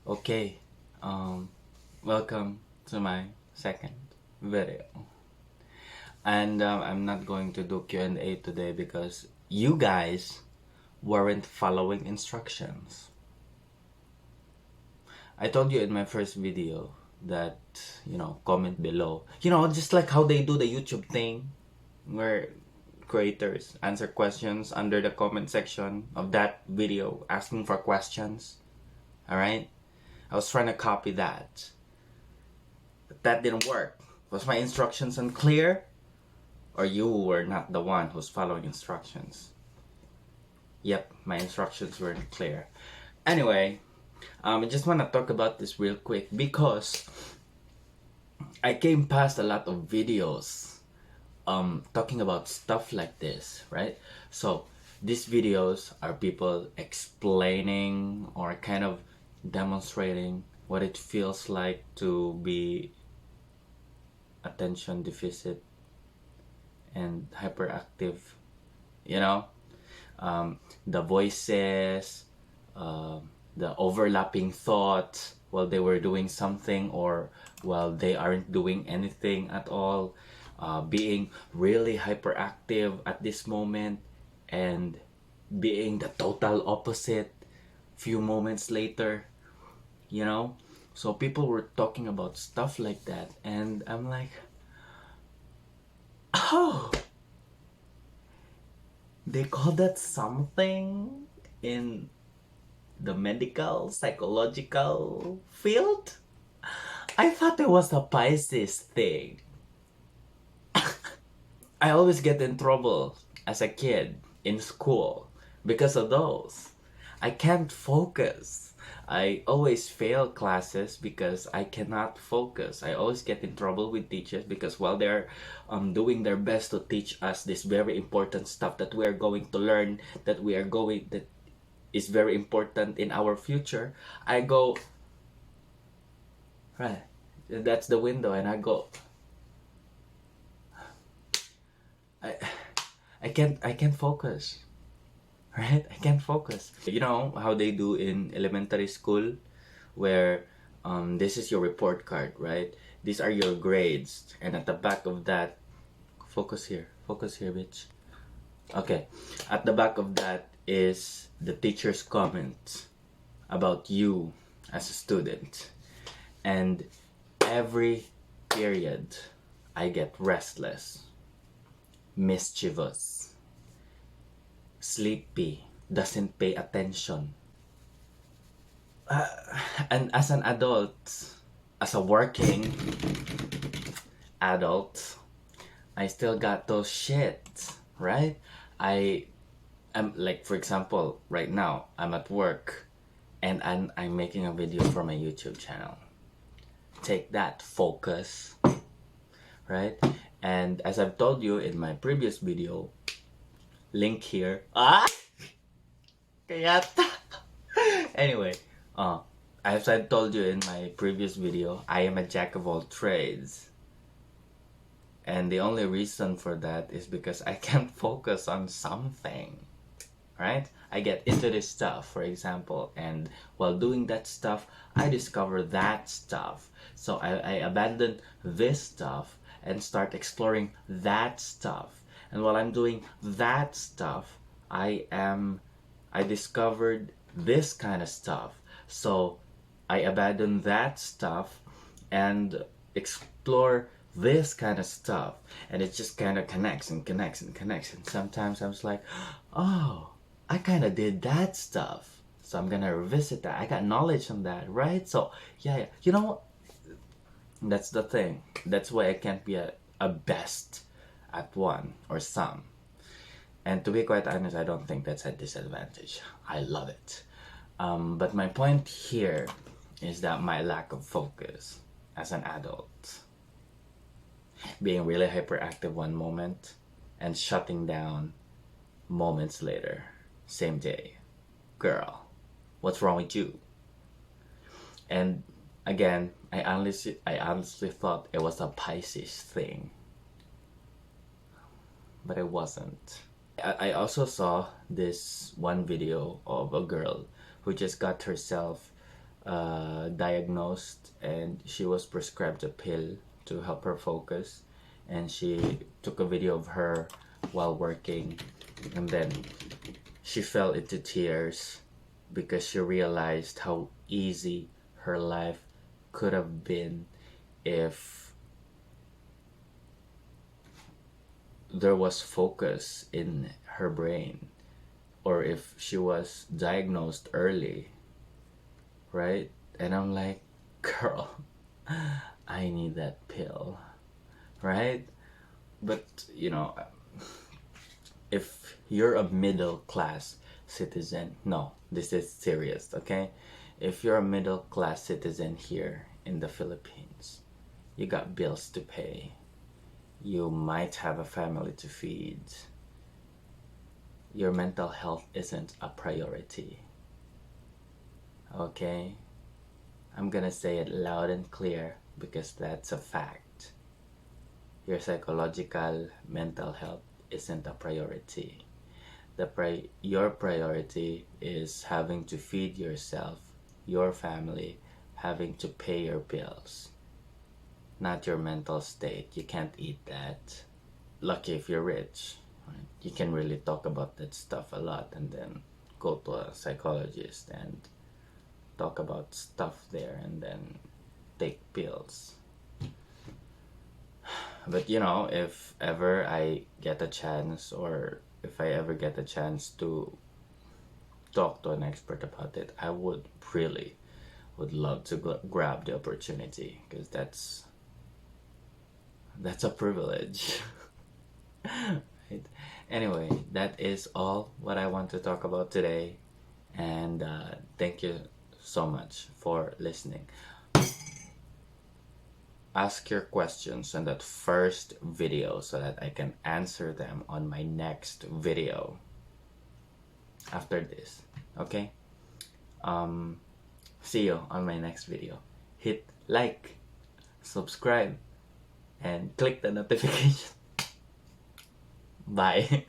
Okay, um, welcome to my second video. And I'm not going to do Q&A today because you guys weren't following instructions. I told you in my first video that, comment below. Just like how they do the YouTube thing where creators answer questions under the comment section of that video asking for questions. Alright? I was trying to copy that. But that didn't work. Was my instructions unclear? Or you were not the one who's following instructions? Yep, my instructions weren't clear. Anyway, I just want to talk about this real quick because I came past a lot of videos talking about stuff like this, right? So these videos are people explaining or kind of demonstrating what it feels like to be attention deficit and hyperactive, you know, the voices, the overlapping thoughts while they were doing something or while they aren't doing anything at all, being really hyperactive at this moment and being the total opposite few moments later, so people were talking about stuff like that and I'm like, oh, they call that something in the medical psychological field. I thought it was a Pisces thing. I always get in trouble as a kid in school because of those. I can't focus. I always fail classes because I cannot focus. I always get in trouble with teachers because while they're doing their best to teach us this very important stuff that we are going to learn, that is very important in our future, I go, right, that's the window, and I go, I, I can't focus. Right? I can't focus. You know how they do in elementary school where this is your report card, right? These are your grades. And at the back of that, focus here, bitch. Okay. At the back of that is the teacher's comments about you as a student. And every period, I get restless, mischievous, sleepy, doesn't pay attention. And as an adult, as a working adult, I still got those shit, right? I am, like, for example, right now, I'm at work and I'm making a video for my YouTube channel. Take that, focus, right? And as I've told you in my previous video, link here. Kayata. Anyway, as I told you in my previous video, I am a jack of all trades. And the only reason for that is because I can't focus on something, right? I get into this stuff, for example, and while doing that stuff, I discover that stuff. So I abandon this stuff and start exploring that stuff. And while I'm doing that stuff, I discovered this kind of stuff. So I abandon that stuff and explore this kind of stuff. And it just kind of connects and connects and connects. And sometimes I was like, oh, I kind of did that stuff. So I'm gonna revisit that. I got knowledge on that, right? So yeah. You know what? That's the thing. That's why I can't be a best at one or some. And to be quite honest, I don't think that's a disadvantage. I love it. But my point here is that my lack of focus as an adult, being really hyperactive one moment and shutting down moments later, same day. Girl, what's wrong with you? And again, I honestly thought it was a Pisces thing, but it wasn't. I also saw this one video of a girl who just got herself diagnosed, and she was prescribed a pill to help her focus, and she took a video of her while working, and then she fell into tears because she realized how easy her life could have been if there was focus in her brain, or if she was diagnosed early, right? And I'm like, girl, I need that pill, right? But if you're a middle class citizen, no, this is serious, okay? If you're a middle class citizen here in the Philippines, you got bills to pay, you might have a family to feed, your mental health isn't a priority, okay? I'm gonna say it loud and clear because that's a fact. Your psychological mental health isn't a priority. Your priority is having to feed yourself, your family, having to pay your bills, not your mental state. You can't eat that. Lucky if you're rich, right? You can really talk about that stuff a lot and then go to a psychologist and talk about stuff there and then take pills. But if ever I get a chance, or if I ever get a chance to talk to an expert about it, I would love to grab the opportunity, because that's a privilege. Right? Anyway, that is all what I want to talk about today, and thank you so much for listening. Ask your questions in that first video so that I can answer them on my next video after this, okay? See you on my next video. Hit like, subscribe, and click the notification. Bye.